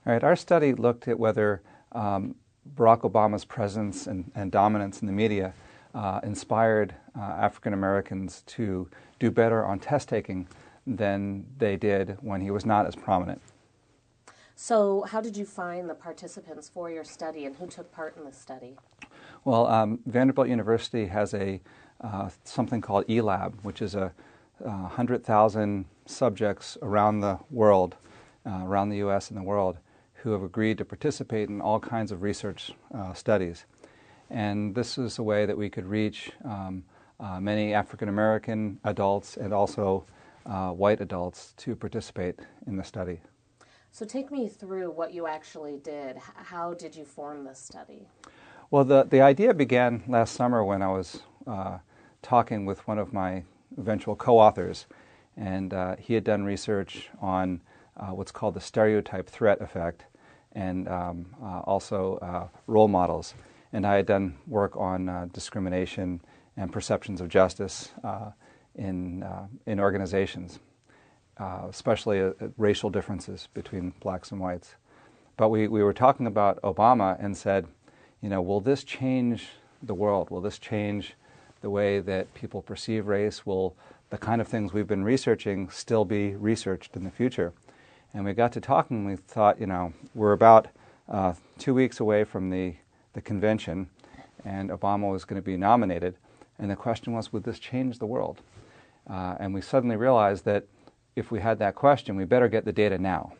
All right, our study looked at whether Barack Obama's presence and dominance in the media inspired African Americans to do better on test taking than they did when he was not as prominent. So how did you find the participants for your study, and who took part in the study? Well, Vanderbilt University has a something called eLab, which is 100,000 subjects around the world, around the U.S. and the world, who have agreed to participate in all kinds of research studies. And this is a way that we could reach many African American adults and also white adults to participate in the study. So take me through what you actually did. How did you form this study? Well, the idea began last summer when I was talking with one of my eventual co-authors, and he had done research on what's called the stereotype threat effect, and also role models. And I had done work on discrimination and perceptions of justice in organizations, especially racial differences between blacks and whites. But we were talking about Obama and said, you know, will this change the world? Will this change the way that people perceive race? Will the kind of things we've been researching still be researched in the future? And we got to talking and we thought, you know, we're about 2 weeks away from the convention, and Obama was going to be nominated. And the question was, would this change the world? And we suddenly realized that if we had that question, we better get the data now,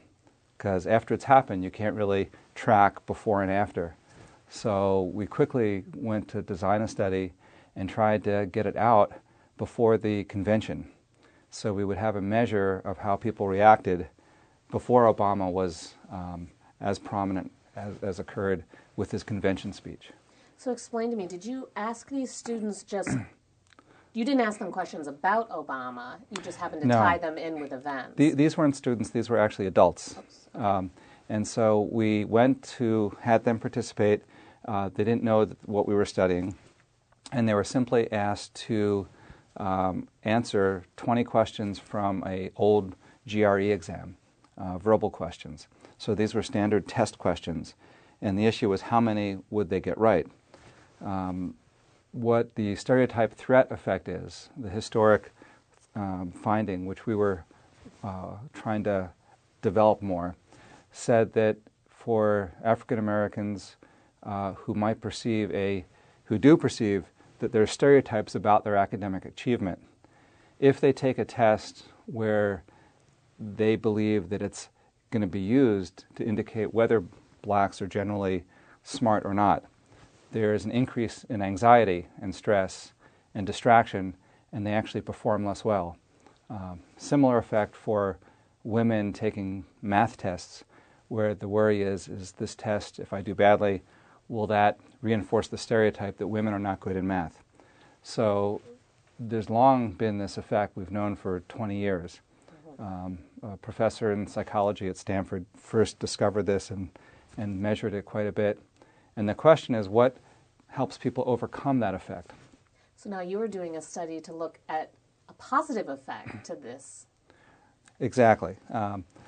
because after it's happened, you can't really track before and after. So we quickly went to design a study and tried to get it out before the convention. So we would have a measure of how people reacted before Obama was as prominent as occurred with his convention speech. So explain to me, did you ask these students just, you didn't ask them questions about Obama, you just happened to tie them in with events? These weren't students, these were actually adults. And so we had them participate. They didn't know what we were studying, and they were simply asked to answer 20 questions from an old GRE exam, verbal questions. So these were standard test questions, and the issue was how many would they get right. What the stereotype threat effect is, the historic finding, which we were trying to develop more, said that for African Americans who do perceive that there are stereotypes about their academic achievement, if they take a test where they believe that it's going to be used to indicate whether blacks are generally smart or not, there is an increase in anxiety and stress and distraction, and they actually perform less well. Similar effect for women taking math tests, where the worry is this test, if I do badly, will that reinforce the stereotype that women are not good in math? So there's long been this effect we've known for 20 years. A professor in psychology at Stanford first discovered this and measured it quite a bit. And the question is, what helps people overcome that effect? So now you were doing a study to look at a positive effect to this. Exactly.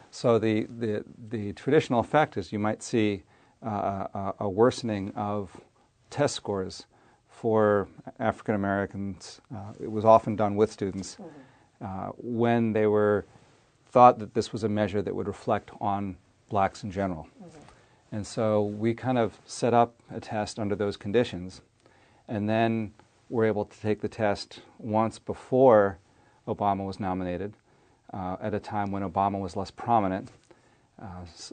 So the traditional effect is you might see a worsening of test scores for African Americans. It was often done with students when they were thought that this was a measure that would reflect on blacks in general. And so we kind of set up a test under those conditions, and then were able to take the test once before Obama was nominated, at a time when Obama was less prominent,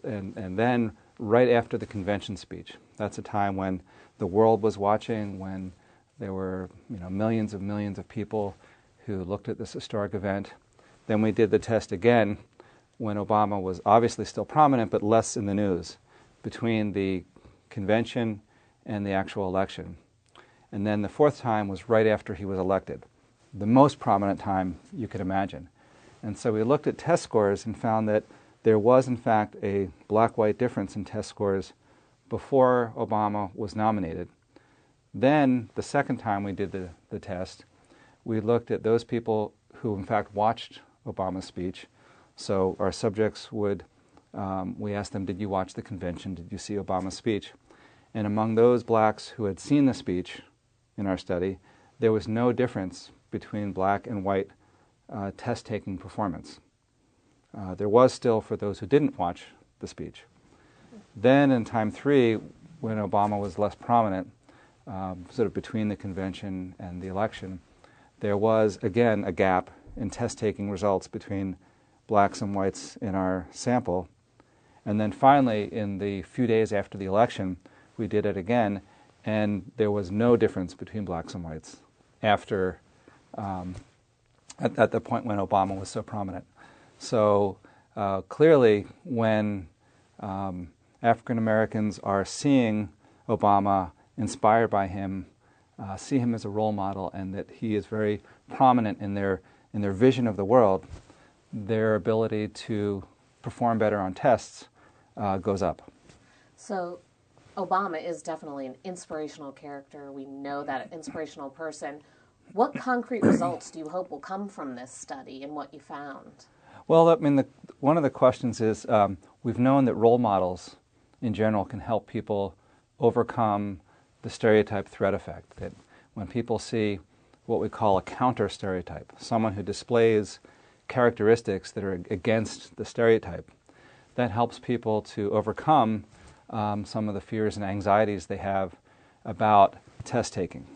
and then right after the convention speech. That's a time when the world was watching, when there were millions of people who looked at this historic event. Then we did the test again when Obama was obviously still prominent but less in the news, between the convention and the actual election. And then the fourth time was right after he was elected, the most prominent time you could imagine. And so we looked at test scores and found that there was, in fact, a black-white difference in test scores before Obama was nominated. Then, the second time we did the test, we looked at those people who, in fact, watched Obama's speech. So our subjects would we asked them, did you watch the convention? Did you see Obama's speech? And among those blacks who had seen the speech in our study, there was no difference between black and white test-taking performance. There was still for those who didn't watch the speech. Then in time 3, when Obama was less prominent, sort of between the convention and the election, there was, again, a gap in test-taking results between blacks and whites in our sample. And then finally, in the few days after the election, we did it again, and there was no difference between blacks and whites after, at the point when Obama was so prominent. So clearly, when African Americans are seeing Obama, inspired by him, see him as a role model, and that he is very prominent in their vision of the world, their ability to perform better on tests goes up. So Obama is definitely an inspirational character. We know that, an inspirational person. What concrete results do you hope will come from this study and what you found? Well, I mean, one of the questions is, we've known that role models in general can help people overcome the stereotype threat effect, that when people see what we call a counter stereotype, someone who displays characteristics that are against the stereotype, that helps people to overcome some of the fears and anxieties they have about test taking.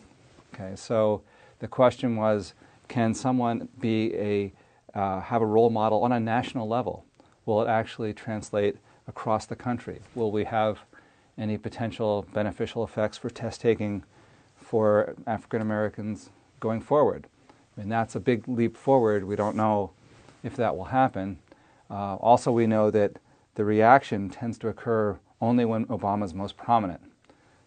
Okay, so the question was, can someone be have a role model on a national level? Will it actually translate across the country? Will we have any potential beneficial effects for test taking for African Americans going forward? I mean, that's a big leap forward. We don't know if that will happen. Also, we know that the reaction tends to occur only when Obama's most prominent.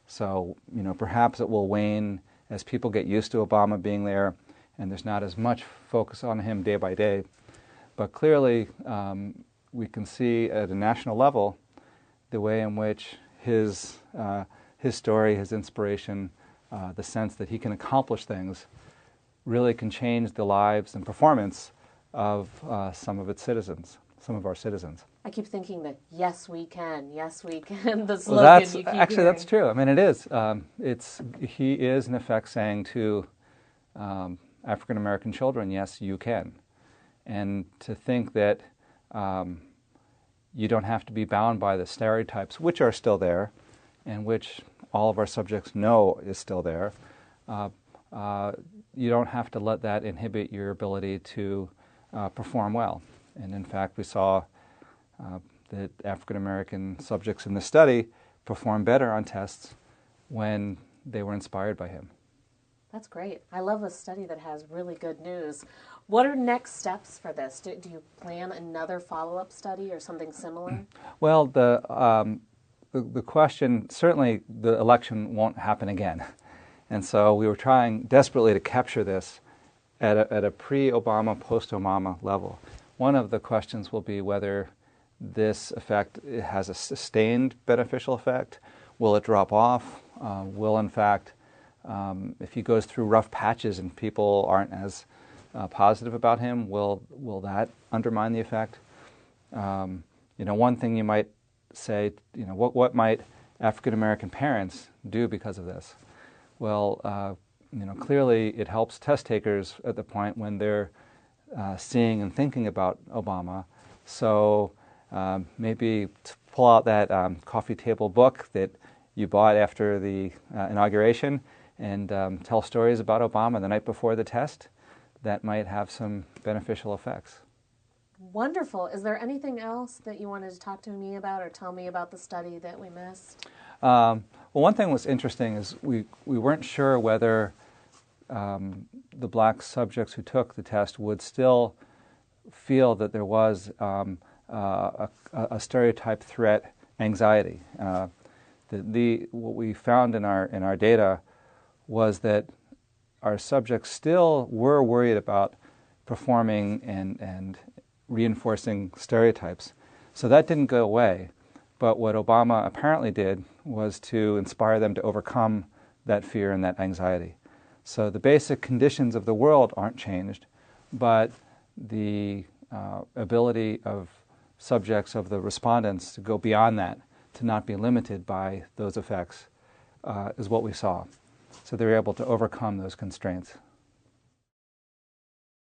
So, perhaps it will wane as people get used to Obama being there and there's not as much focus on him day by day. But clearly, we can see at a national level the way in which his story, his inspiration, the sense that he can accomplish things really can change the lives and performance of some of our citizens. I keep thinking that, yes, we can, the slogan Well, you keep actually, hearing. that's true. I mean, it is. He is, in effect, saying to African American children, yes, you can. And to think that you don't have to be bound by the stereotypes, which are still there, and which all of our subjects know is still there. You don't have to let that inhibit your ability to perform well. And in fact, we saw that African American subjects in the study performed better on tests when they were inspired by him. That's great. I love a study that has really good news. What are next steps for this? Do you plan another follow-up study or something similar? Well, the question, certainly the election won't happen again. And so we were trying desperately to capture this at a pre-Obama, post-Obama level. One of the questions will be whether this effect has a sustained beneficial effect. Will it drop off? Will, in fact, if he goes through rough patches and people aren't as positive about him, will that undermine the effect? One thing you might say, what might African American parents do because of this? Well, clearly it helps test takers at the point when they're seeing and thinking about Obama. So maybe to pull out that coffee table book that you bought after the inauguration and tell stories about Obama the night before the test. That might have some beneficial effects. Wonderful. Is there anything else that you wanted to talk to me about or tell me about the study that we missed? Well, one thing was interesting is we weren't sure whether the black subjects who took the test would still feel that there was a stereotype threat anxiety. What we found in our data was that our subjects still were worried about performing and reinforcing stereotypes. So that didn't go away. But what Obama apparently did was to inspire them to overcome that fear and that anxiety. So the basic conditions of the world aren't changed, but the ability of subjects, of the respondents, to go beyond that, to not be limited by those effects, is what we saw. So they were able to overcome those constraints.